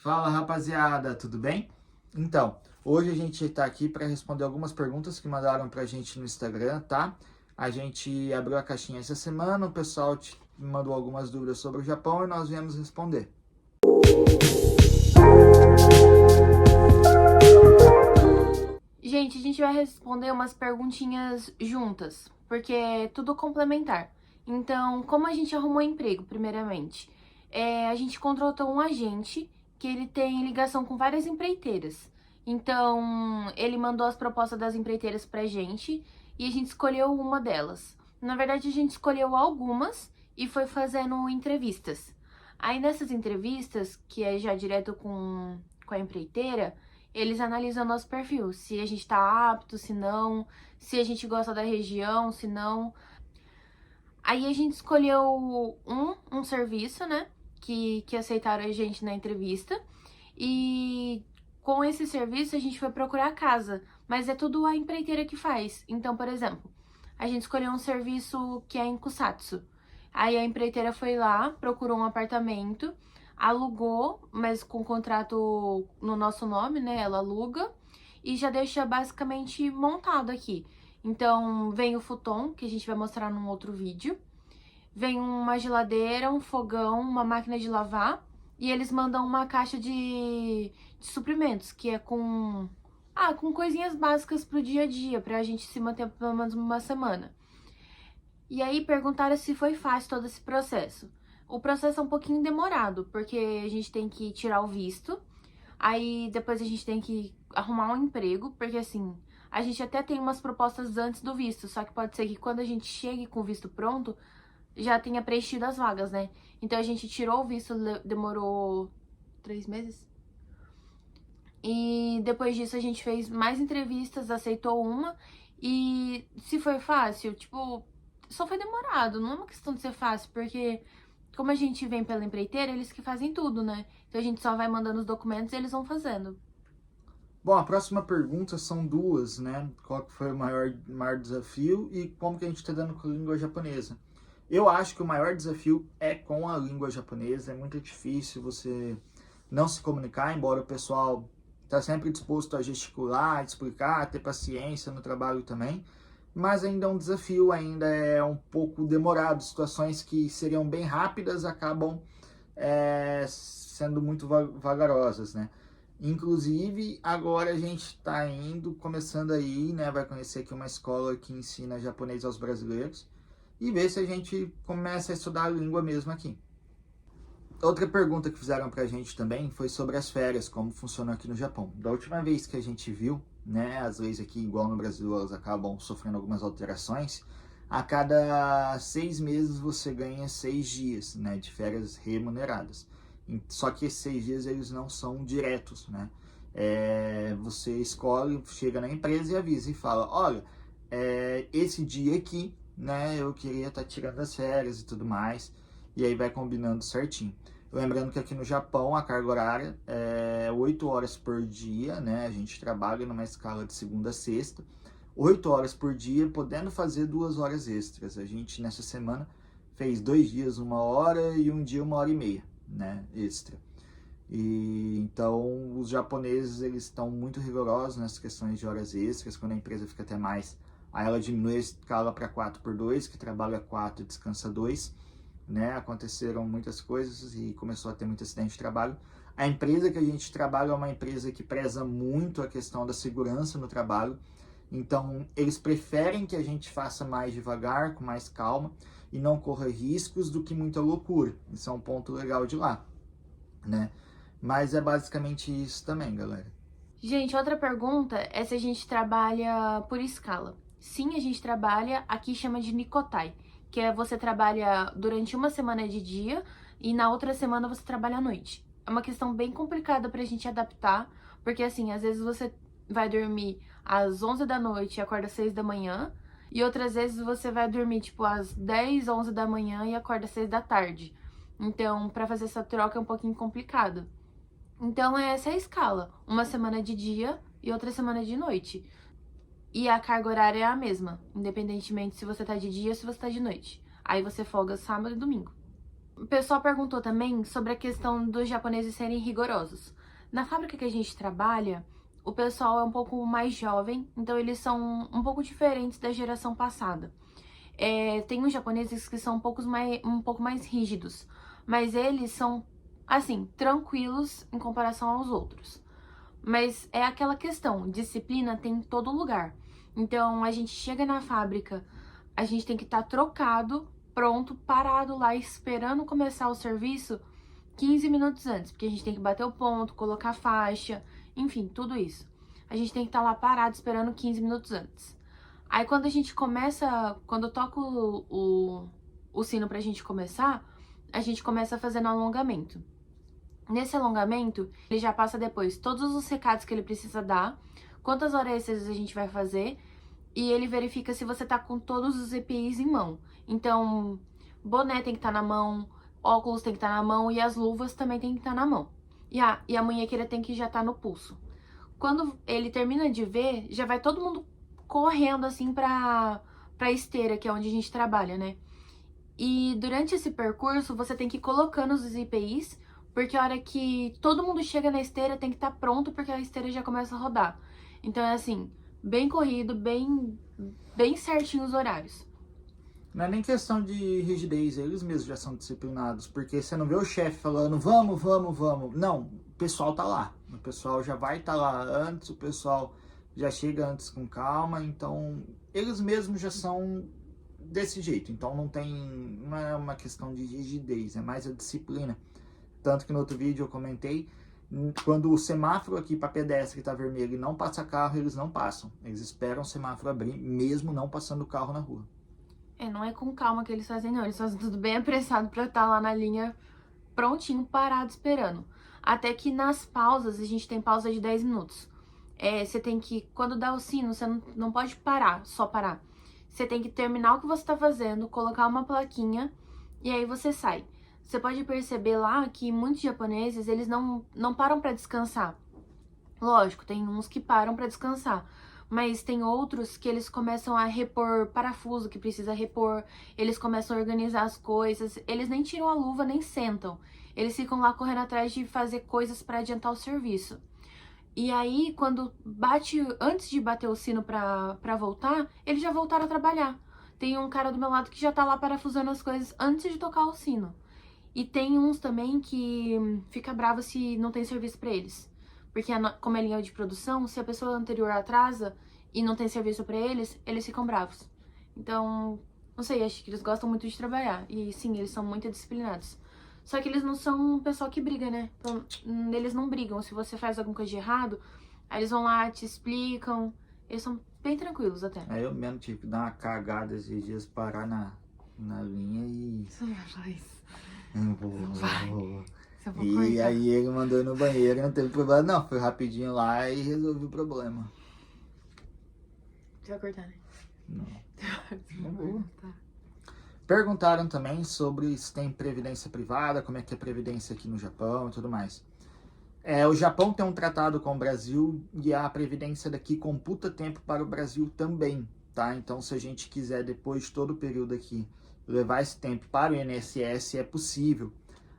Fala rapaziada, tudo bem? Então, hoje a gente está aqui para responder algumas perguntas que mandaram para a gente no Instagram, tá? A gente abriu a caixinha essa semana, o pessoal mandou algumas dúvidas sobre o Japão e nós viemos responder. Gente, a gente vai responder umas perguntinhas juntas, porque é tudo complementar. Então, como a gente arrumou emprego, primeiramente? A gente contratou um agente que ele tem ligação com várias empreiteiras. Então, ele mandou as propostas das empreiteiras pra gente e a gente escolheu uma delas. Na verdade, a gente escolheu algumas e foi fazendo entrevistas. Aí, nessas entrevistas, que é já direto com a empreiteira, eles analisam nosso perfil, se a gente tá apto, se não, se a gente gosta da região, se não. Aí a gente escolheu um serviço, né, que aceitaram a gente na entrevista. E com esse serviço a gente foi procurar a casa, mas é tudo a empreiteira que faz. Então, por exemplo, a gente escolheu um serviço que é em Kusatsu. Aí a empreiteira foi lá, procurou um apartamento, alugou, mas com contrato no nosso nome, né? Ela aluga e já deixa basicamente montado aqui. Então, vem o futon, que a gente vai mostrar num outro vídeo. Vem uma geladeira, um fogão, uma máquina de lavar. E eles mandam uma caixa de suprimentos, que é com coisinhas básicas pro dia a dia, pra gente se manter pelo menos uma semana. E aí perguntaram se foi fácil todo esse processo. O processo é um pouquinho demorado, porque a gente tem que tirar o visto, aí depois a gente tem que arrumar um emprego, porque assim, a gente até tem umas propostas antes do visto, só que pode ser que quando a gente chegue com o visto pronto, já tenha preenchido as vagas, né? Então a gente tirou o visto, demorou 3 meses. E depois disso a gente fez mais entrevistas, aceitou uma. E se foi fácil, tipo, só foi demorado. Não é uma questão de ser fácil, porque como a gente vem pela empreiteira, eles que fazem tudo, né? Então a gente só vai mandando os documentos e eles vão fazendo. Bom, a próxima pergunta são duas, né? Qual que foi o maior desafio e como que a gente está dando com a língua japonesa? Eu acho que o maior desafio é com a língua japonesa, é muito difícil você não se comunicar, embora o pessoal está sempre disposto a gesticular, explicar, ter paciência no trabalho também, mas ainda é um desafio, ainda é um pouco demorado, situações que seriam bem rápidas acabam sendo muito vagarosas, né? Inclusive, agora a gente está começando aí, né? Vai conhecer aqui uma escola que ensina japonês aos brasileiros e ver se a gente começa a estudar a língua mesmo aqui. Outra pergunta que fizeram pra gente também foi sobre as férias, como funcionam aqui no Japão. Da última vez que a gente viu, né, as leis aqui, igual no Brasil, elas acabam sofrendo algumas alterações. A cada 6 meses você ganha 6 dias, né, de férias remuneradas. Só que esses 6 dias eles não são diretos, né? Você escolhe, chega na empresa e avisa e fala, olha, esse dia aqui, né, eu queria estar tirando as férias e tudo mais, e aí vai combinando certinho. Lembrando que aqui no Japão a carga horária é 8 horas por dia, né? A gente trabalha numa escala de segunda a sexta, 8 horas por dia, podendo fazer 2 horas extras. A gente nessa semana fez 2 dias 1 hora e um dia 1 hora e meia, né? Extra. E então os japoneses eles estão muito rigorosos nas questões de horas extras. Quando a empresa fica até mais, aí ela diminui a escala para 4x2, que trabalha 4 e descansa 2. Né? Aconteceram muitas coisas e começou a ter muito acidente de trabalho. A empresa que a gente trabalha é uma empresa que preza muito a questão da segurança no trabalho, então eles preferem que a gente faça mais devagar, com mais calma e não corra riscos do que muita loucura. Isso é um ponto legal de lá, né? Mas é basicamente isso também, galera. Gente, outra pergunta é se a gente trabalha por escala. Sim, a gente trabalha, aqui chama de Nikotai, que é você trabalha durante uma semana de dia e na outra semana você trabalha à noite. É uma questão bem complicada pra gente adaptar, porque assim, às vezes você vai dormir às 11 da noite e acorda às 6 da manhã, e outras vezes você vai dormir tipo às 10, 11 da manhã e acorda às 6 da tarde. Então, pra fazer essa troca é um pouquinho complicado. Então, essa é a escala. Uma semana de dia e outra semana de noite. E a carga horária é a mesma, independentemente se você tá de dia ou se você tá de noite. Aí você folga sábado e domingo. O pessoal perguntou também sobre a questão dos japoneses serem rigorosos. Na fábrica que a gente trabalha, o pessoal é um pouco mais jovem, então eles são um pouco diferentes da geração passada. Tem uns japoneses que são um pouco mais rígidos, mas eles são, assim, tranquilos em comparação aos outros. Mas é aquela questão, disciplina tem em todo lugar. Então, a gente chega na fábrica, a gente tem que estar trocado, pronto, parado lá, esperando começar o serviço 15 minutos antes, porque a gente tem que bater o ponto, colocar faixa, enfim, tudo isso. A gente tem que estar lá parado esperando 15 minutos antes. Aí quando a gente começa, quando eu toco o sino pra gente começar, a gente começa fazendo alongamento. Nesse alongamento, ele já passa depois todos os recados que ele precisa dar, quantas horas extras a gente vai fazer, e ele verifica se você tá com todos os EPIs em mão. Então, boné tem que estar na mão, óculos tem que estar na mão e as luvas também tem que estar na mão. E a munhequeira tem que já estar no pulso. Quando ele termina de ver, já vai todo mundo correndo assim pra esteira, que é onde a gente trabalha, né? E durante esse percurso, você tem que ir colocando os EPIs, porque a hora que todo mundo chega na esteira tem que estar pronto, porque a esteira já começa a rodar. Então é assim, bem corrido, bem certinho os horários. Não é nem questão de rigidez, eles mesmos já são disciplinados, porque você não vê o chefe falando, vamos, vamos, vamos. Não, o pessoal tá lá. O pessoal já vai estar lá antes, o pessoal já chega antes com calma, então eles mesmos já são desse jeito. Então não é uma questão de rigidez, é mais a disciplina. Tanto que no outro vídeo eu comentei, quando o semáforo aqui para pedestre está vermelho e não passa carro, eles não passam. Eles esperam o semáforo abrir, mesmo não passando carro na rua. Não é com calma que eles fazem, não. Eles fazem tudo bem apressado pra estar lá na linha, prontinho, parado, esperando. Até que nas pausas, a gente tem pausa de 10 minutos. Você tem que, quando dá o sino, você não pode parar, só parar. Você tem que terminar o que você tá fazendo, colocar uma plaquinha e aí você sai. Você pode perceber lá que muitos japoneses, eles não param pra descansar. Lógico, tem uns que param pra descansar, mas tem outros que eles começam a repor parafuso que precisa repor, eles começam a organizar as coisas, eles nem tiram a luva, nem sentam. Eles ficam lá correndo atrás de fazer coisas pra adiantar o serviço. E aí, quando antes de bater o sino pra voltar, eles já voltaram a trabalhar. Tem um cara do meu lado que já tá lá parafusando as coisas antes de tocar o sino. E tem uns também que fica bravo se não tem serviço pra eles. Porque como é linha de produção, se a pessoa anterior atrasa e não tem serviço pra eles, eles ficam bravos. Então, não sei, acho que eles gostam muito de trabalhar. E sim, eles são muito disciplinados. Só que eles não são um pessoal que briga, né? Então, eles não brigam. Se você faz alguma coisa de errado, aí eles vão lá, te explicam. Eles são bem tranquilos até. Eu mesmo tive que dar uma cagada esses dias, parar na linha e... Você não vai falar isso. Vou. E cortar. Aí ele mandou ir no banheiro, não teve problema não, foi rapidinho lá e resolvi o problema. Você vai cortar, né? Não. Não vou. Tá. Perguntaram também sobre se tem previdência privada, como é que é a previdência aqui no Japão e tudo mais. O Japão tem um tratado com o Brasil e a previdência daqui computa tempo para o Brasil também, tá? Então se a gente quiser depois de todo o período aqui levar esse tempo para o INSS é possível.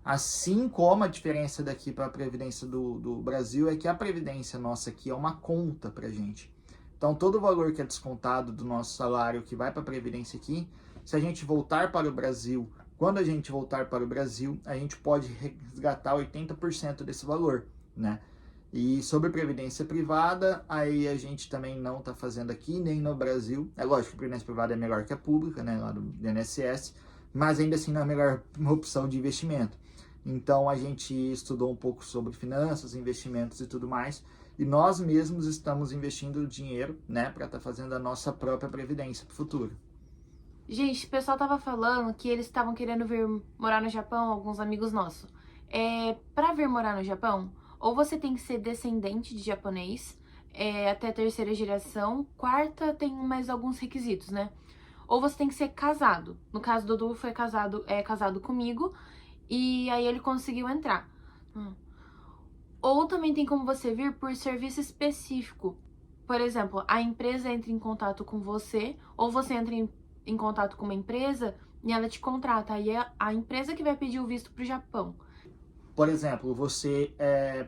Assim como a diferença daqui para a previdência do Brasil é que a previdência nossa aqui é uma conta pra gente. Então todo o valor que é descontado do nosso salário que vai para a previdência aqui, se a gente voltar para o Brasil, quando a gente voltar para o Brasil, a gente pode resgatar 80% desse valor, né? E sobre previdência privada, aí a gente também não está fazendo aqui, nem no Brasil. É lógico que a previdência privada é melhor que a pública, né, lá do INSS, mas ainda assim não é a melhor opção de investimento. Então a gente estudou um pouco sobre finanças, investimentos e tudo mais, e nós mesmos estamos investindo dinheiro, né, para estar fazendo a nossa própria previdência para o futuro. Gente, o pessoal tava falando que eles estavam querendo vir morar no Japão, alguns amigos nossos. Pra vir morar no Japão, ou você tem que ser descendente de japonês, até a terceira geração, quarta tem mais alguns requisitos, né? Ou você tem que ser casado. No caso do Dudu foi casado comigo, e aí ele conseguiu entrar. Ou também tem como você vir por serviço específico. Por exemplo, a empresa entra em contato com você, ou você entra em contato com uma empresa e ela te contrata. Aí é a empresa que vai pedir o visto pro Japão. Por exemplo, você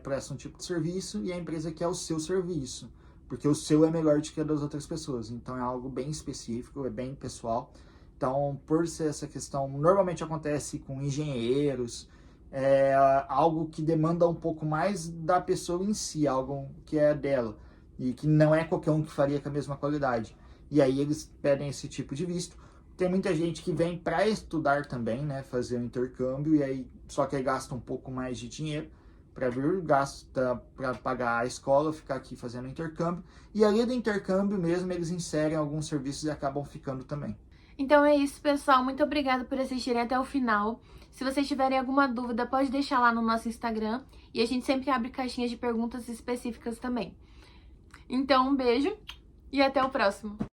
presta um tipo de serviço e a empresa quer o seu serviço, porque o seu é melhor do que o das outras pessoas. Então é algo bem específico, é bem pessoal. Então, por ser essa questão, normalmente acontece com engenheiros, é algo que demanda um pouco mais da pessoa em si, algo que é dela, e que não é qualquer um que faria com a mesma qualidade. E aí eles pedem esse tipo de visto. Tem muita gente que vem para estudar também, né, fazer um intercâmbio, e aí só que aí gasta um pouco mais de dinheiro para vir, gasta para pagar a escola, ficar aqui fazendo intercâmbio, e ali do intercâmbio mesmo eles inserem alguns serviços e acabam ficando também. Então é isso, pessoal. Muito obrigada por assistirem até o final. Se vocês tiverem alguma dúvida, pode deixar lá no nosso Instagram. E a gente sempre abre caixinhas de perguntas específicas também. Então, um beijo e até o próximo.